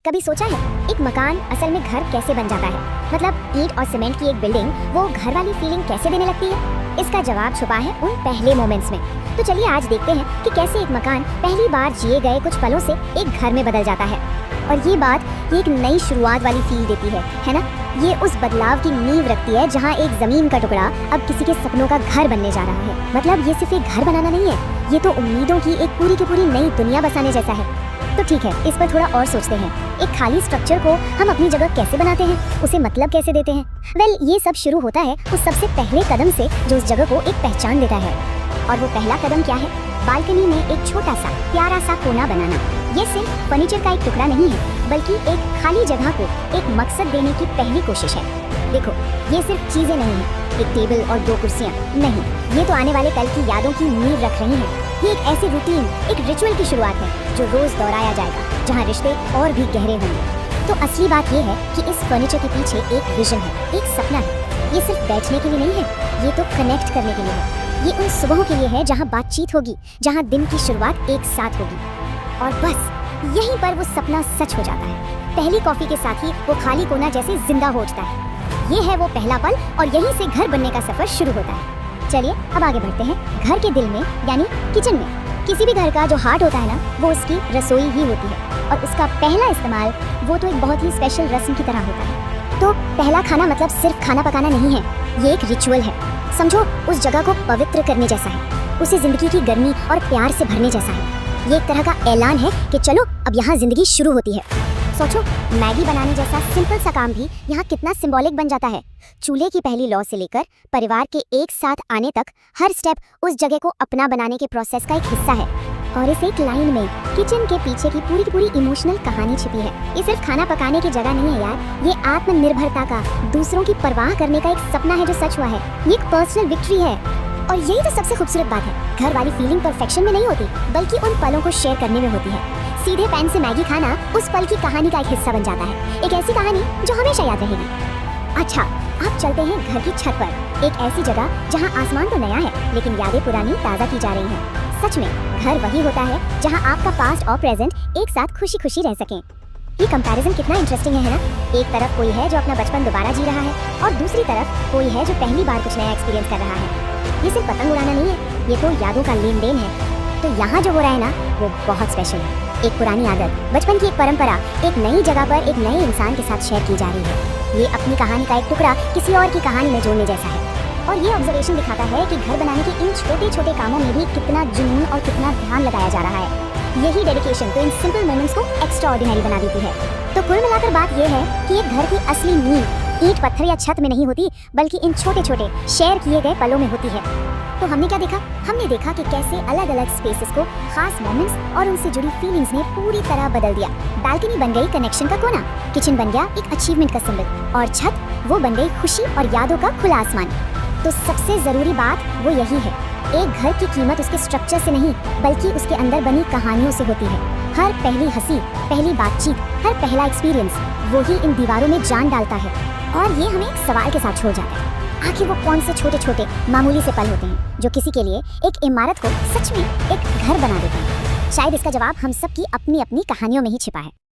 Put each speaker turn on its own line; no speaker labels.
कभी सोचा है एक मकान असल में घर कैसे बन जाता है? मतलब ईंट और सीमेंट की एक बिल्डिंग वो घर वाली फीलिंग कैसे देने लगती है? इसका जवाब छुपा है उन पहले मोमेंट्स में। तो चलिए आज देखते हैं कि कैसे एक मकान पहली बार जिए गए कुछ पलों से एक घर में बदल जाता है। और ये बात ये एक नई शुरुआत वाली फील देती है ना? ये उस बदलाव की नींव रखती है जहाँ एक जमीन का टुकड़ा अब किसी के सपनों का घर बनने जा रहा है। मतलब ये सिर्फ एक घर बनाना नहीं है, ये तो उम्मीदों की एक पूरी की पूरी नई दुनिया बसाने जैसा है। तो ठीक है, इस पर थोड़ा और सोचते हैं। एक खाली स्ट्रक्चर को हम अपनी जगह कैसे बनाते हैं, उसे मतलब कैसे देते हैं? वेल, ये सब शुरू होता है उस सबसे पहले कदम से जो उस जगह को एक पहचान देता है। और वो पहला कदम क्या है? बालकनी में एक छोटा सा प्यारा सा कोना बनाना। ये सिर्फ फर्नीचर का एक टुकड़ा नहीं है, बल्कि एक खाली जगह को एक मकसद देने की पहली कोशिश है। देखो, ये सिर्फ चीजें नहीं है, एक टेबल और 2 कुर्सियाँ नहीं, ये तो आने वाले कल की यादों की नींव रख रही है। ये एक ऐसी रूटीन, एक रिचुअल की शुरुआत है जो रोज दोहराया जाएगा, जहाँ रिश्ते और भी गहरे होंगे। तो असली बात ये है कि इस फर्नीचर के पीछे एक विजन है, एक सपना है। ये सिर्फ बैठने के लिए नहीं है, ये तो कनेक्ट करने के लिए है। ये उन सुबहों के लिए है जहाँ बातचीत होगी, जहाँ दिन की शुरुआत एक साथ होगी। और बस यहीं पर वो सपना सच हो जाता है। पहली कॉफी के साथ ही वो खाली कोना जैसे जिंदा हो उठता है। ये है वो पहला पल और यहीं से घर बनने का सफर शुरू होता है। चलिए अब आगे बढ़ते हैं। घर के दिल में यानी किचन में। किसी भी घर का जो हार्ट होता है ना, वो उसकी रसोई ही होती है। और उसका पहला इस्तेमाल वो तो एक बहुत ही स्पेशल रस्म की तरह होता है। तो पहला खाना मतलब सिर्फ खाना पकाना नहीं है, ये एक रिचुअल है। समझो, उस जगह को पवित्र करने जैसा है, उसे जिंदगी की गर्मी और प्यार से भरने जैसा है। ये एक तरह का ऐलान है कि चलो अब यहाँ जिंदगी शुरू होती है। सोचो, मैगी बनाने जैसा सिंपल सा काम भी यहाँ कितना सिंबॉलिक बन जाता है। चूल्हे की पहली लौ से लेकर परिवार के एक साथ आने तक हर स्टेप उस जगह को अपना बनाने के प्रोसेस का एक हिस्सा है। और इस एक लाइन में किचन के पीछे की पूरी इमोशनल कहानी छिपी है। ये सिर्फ खाना पकाने की जगह नहीं है यार, ये आत्मनिर्भरता का, दूसरों की परवाह करने का एक सपना है जो सच हुआ है। ये एक पर्सनल विक्ट्री है। और यही तो सबसे खूबसूरत बात है, घर वाली फीलिंग परफेक्शन में नहीं होती, बल्कि उन पलों को शेयर करने में होती है। सीधे पैन से मैगी खाना उस पल की कहानी का एक हिस्सा बन जाता है, एक ऐसी कहानी जो हमेशा याद रहेगी। अच्छा, अब चलते हैं घर की छत पर, एक ऐसी जगह जहां आसमान तो नया है लेकिन यादें पुरानी ताज़ा की जा रही हैं। सच में घर वही होता है जहां आपका पास्ट और प्रेजेंट एक साथ खुशी खुशी रह सकें। ये कंपैरिजन कितना इंटरेस्टिंग है ना? एक तरफ कोई है जो अपना बचपन दोबारा जी रहा है और दूसरी तरफ कोई है जो पहली बार कुछ नया एक्सपीरियंस कर रहा है। ये सिर्फ पतंग उड़ाना नहीं है, ये तो यादों का लेन देन है। तो यहाँ जो हो रहा है ना, वो बहुत स्पेशल है। एक पुरानी आदत, बचपन की एक परंपरा एक नई जगह पर एक नए इंसान के साथ शेयर की जा रही है। ये अपनी कहानी का एक टुकड़ा किसी और की कहानी में जोड़ने जैसा है। और ये ऑब्जर्वेशन दिखाता है कि घर बनाने के इन छोटे छोटे कामों में भी कितना जुनून और कितना ध्यान लगाया जा रहा है। यही डेडिकेशन तो इन सिंपल मोमेंट्स को एक्स्ट्रा ऑर्डिनरी बना देती है। तो कुल मिलाकर बात ये है कि एक घर की असली नींव ईंट पत्थर या छत में नहीं होती, बल्कि इन छोटे छोटे शेयर किए गए पलों में होती है। तो हमने क्या देखा? हमने देखा कि कैसे अलग अलग स्पेसेस को खास मोमेंट्स और उनसे जुड़ी फीलिंग्स ने पूरी तरह बदल दिया। बालकनी बन गई कनेक्शन का कोना, किचन बन गया एक अचीवमेंट का सिंबल, और छत वो बन गई खुशी और यादों का खुला आसमान। तो सबसे जरूरी बात वो यही है, एक घर की कीमत उसके स्ट्रक्चर से नहीं, बल्कि उसके अंदर बनी कहानियों से होती है। हर पहली हंसी, पहली बातचीत, हर पहला एक्सपीरियंस वो ही इन दीवारों में जान डालता है। और ये हमें एक सवाल के साथ छोड़ जाता है, आखिर वो कौन से छोटे छोटे मामूली से पल होते हैं जो किसी के लिए एक इमारत को सच में एक घर बना देते हैं? शायद इसका जवाब हम सब की अपनी अपनी कहानियों में ही छिपा है।